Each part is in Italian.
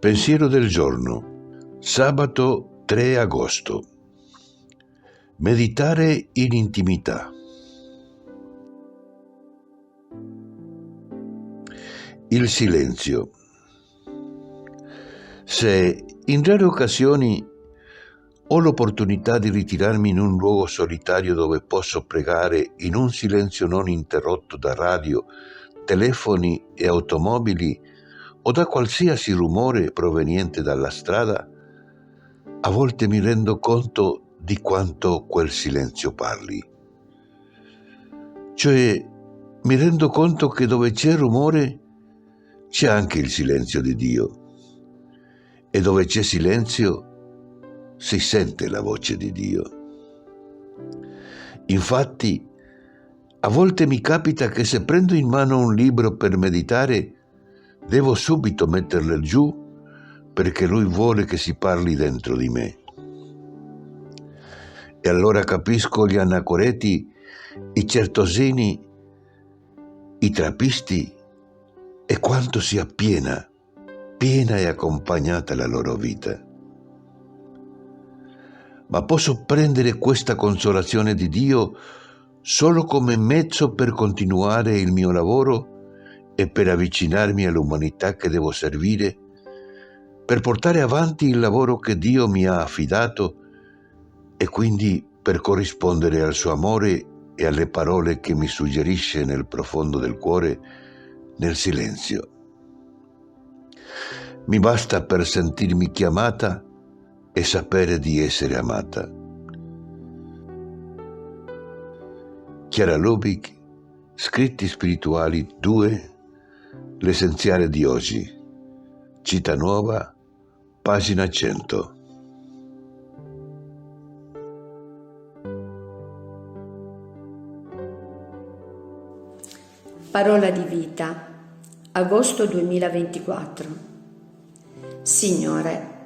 Pensiero del giorno, sabato 3 agosto. Meditare in intimità. Il silenzio. Se in rare occasioni ho l'opportunità di ritirarmi in un luogo solitario dove posso pregare in un silenzio non interrotto da radio, telefoni e automobili o da qualsiasi rumore proveniente dalla strada, a volte mi rendo conto di quanto quel silenzio parli. Cioè, mi rendo conto che dove c'è rumore c'è anche il silenzio di Dio, e dove c'è silenzio si sente la voce di Dio. Infatti, a volte mi capita che se prendo in mano un libro per meditare, devo subito metterlo giù perché Lui vuole che si parli dentro di me. E allora capisco gli anacoreti, i certosini, i trappisti e quanto sia piena e accompagnata la loro vita. Ma posso prendere questa consolazione di Dio solo come mezzo per continuare il mio lavoro e per avvicinarmi all'umanità che devo servire, per portare avanti il lavoro che Dio mi ha affidato e quindi per corrispondere al suo amore e alle parole che mi suggerisce nel profondo del cuore, nel silenzio. Mi basta per sentirmi chiamata e sapere di essere amata. Chiara Lubich, Scritti spirituali 2, l'essenziale di oggi, Cittanuova, pagina 100. Parola di vita, agosto 2024. Signore,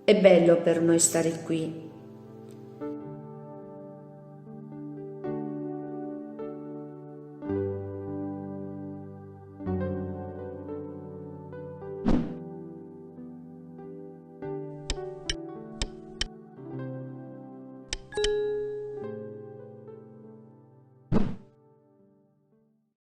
è bello per noi stare qui.